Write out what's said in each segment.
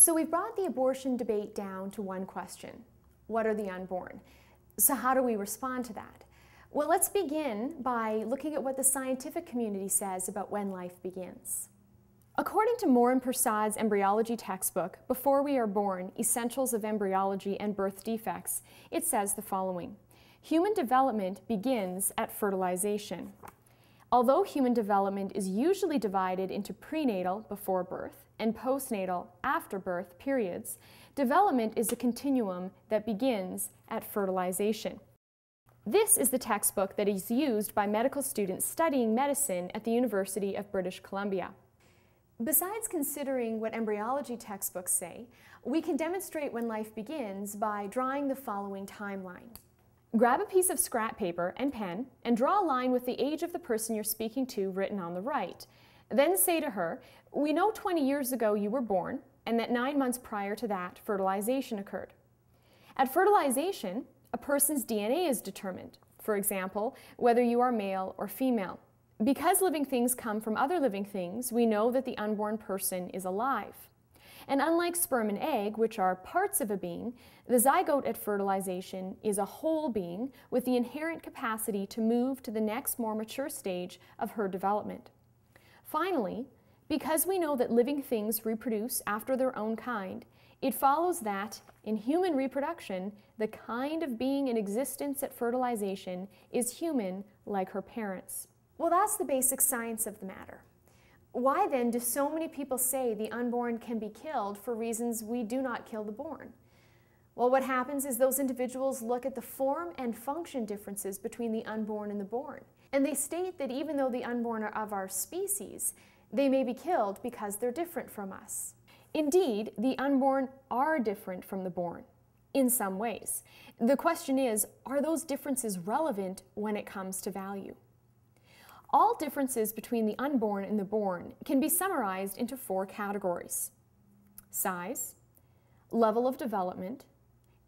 So we've brought the abortion debate down to one question. What are the unborn? So how do we respond to that? Well, let's begin by looking at what the scientific community says about when life begins. According to Moore and Persaud's embryology textbook, Before We Are Born, Essentials of Embryology and Birth Defects, it says the following: human development begins at fertilization. Although human development is usually divided into prenatal, before birth, and postnatal, after birth periods, development is a continuum that begins at fertilization. This is the textbook that is used by medical students studying medicine at the University of British Columbia. Besides considering what embryology textbooks say, we can demonstrate when life begins by drawing the following timeline. Grab a piece of scrap paper and pen and draw a line with the age of the person you're speaking to written on the right. Then say to her, "We know 20 years ago you were born, and that 9 months prior to that, fertilization occurred." At fertilization, a person's DNA is determined. For example, whether you are male or female. Because living things come from other living things, we know that the unborn person is alive. And unlike sperm and egg, which are parts of a being, the zygote at fertilization is a whole being with the inherent capacity to move to the next more mature stage of her development. Finally, because we know that living things reproduce after their own kind, it follows that, in human reproduction, the kind of being in existence at fertilization is human like her parents. Well, that's the basic science of the matter. Why then do so many people say the unborn can be killed for reasons we do not kill the born? Well, what happens is those individuals look at the form and function differences between the unborn and the born, and they state that even though the unborn are of our species, they may be killed because they're different from us. Indeed, the unborn are different from the born, in some ways. The question is, are those differences relevant when it comes to value? All differences between the unborn and the born can be summarized into 4 categories: size, level of development,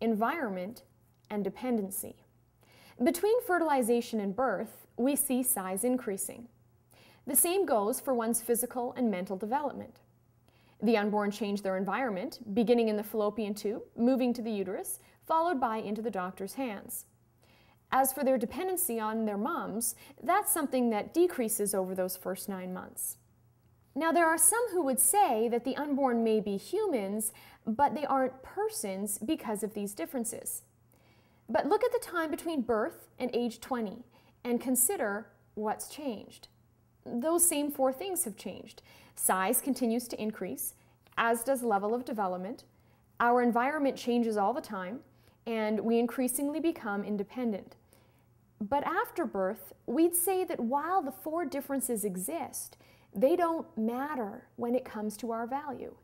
environment, and dependency. Between fertilization and birth, we see size increasing. The same goes for one's physical and mental development. The unborn change their environment, beginning in the fallopian tube, moving to the uterus, followed by into the doctor's hands. As for their dependency on their moms, that's something that decreases over those first 9 months. Now, there are some who would say that the unborn may be humans, but they aren't persons because of these differences. But look at the time between birth and age 20 and consider what's changed. Those same 4 things have changed. Size continues to increase, as does level of development. Our environment changes all the time, and we increasingly become independent. But after birth, we'd say that while the 4 differences exist, they don't matter when it comes to our value.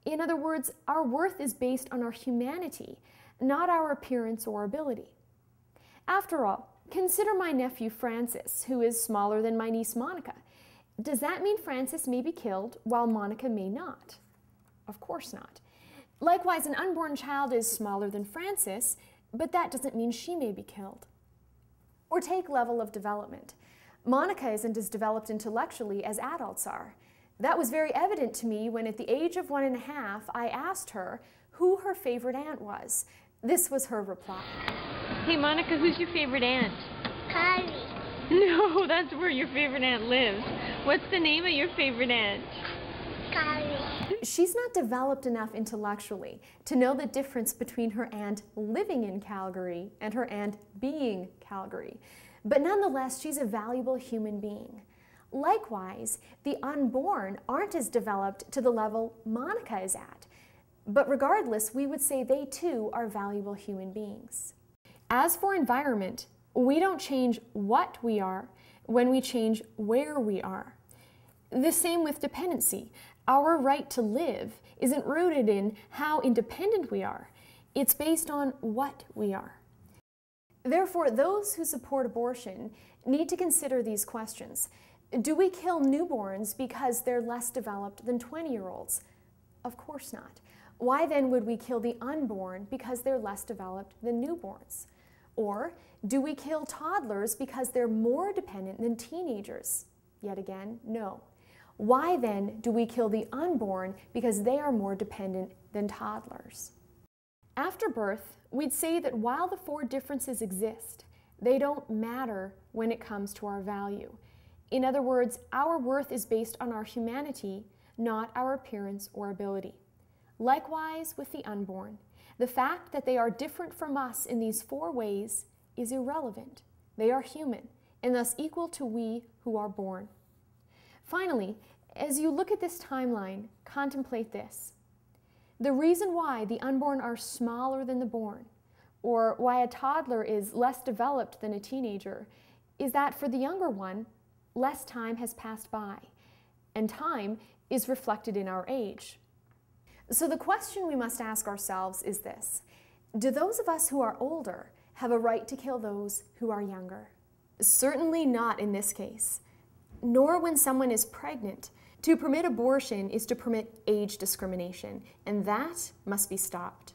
In other words, our worth is based on our humanity, not our appearance or ability. After all, consider my nephew Francis, who is smaller than my niece Monica. Does that mean Francis may be killed while Monica may not? Of course not. Likewise, an unborn child is smaller than Francis, but that doesn't mean she may be killed. Or take level of development. Monica isn't as developed intellectually as adults are. That was very evident to me when at the age of 1.5, I asked her who her favorite aunt was. This was her reply. Hey Monica, who's your favorite aunt? Carrie. No, that's where your favorite aunt lives. What's the name of your favorite aunt? Carrie. She's not developed enough intellectually to know the difference between her aunt living in Calgary and her aunt being Calgary. But nonetheless, she's a valuable human being. Likewise, the unborn aren't as developed to the level Monica is at. But regardless, we would say they too are valuable human beings. As for environment, we don't change what we are when we change where we are. The same with dependency. Our right to live isn't rooted in how independent we are. It's based on what we are. Therefore, those who support abortion need to consider these questions. Do we kill newborns because they're less developed than 20-year-olds? Of course not. Why then would we kill the unborn because they're less developed than newborns? Or do we kill toddlers because they're more dependent than teenagers? Yet again, no. Why then do we kill the unborn because they are more dependent than toddlers? After birth, we'd say that while the four differences exist, they don't matter when it comes to our value. In other words, our worth is based on our humanity, not our appearance or ability. Likewise with the unborn, the fact that they are different from us in these four ways is irrelevant. They are human, and thus equal to we who are born. Finally, as you look at this timeline, contemplate this. The reason why the unborn are smaller than the born, or why a toddler is less developed than a teenager, is that for the younger one, less time has passed by, and time is reflected in our age. So the question we must ask ourselves is this: do those of us who are older have a right to kill those who are younger? Certainly not in this case, nor when someone is pregnant. To permit abortion is to permit age discrimination, and that must be stopped.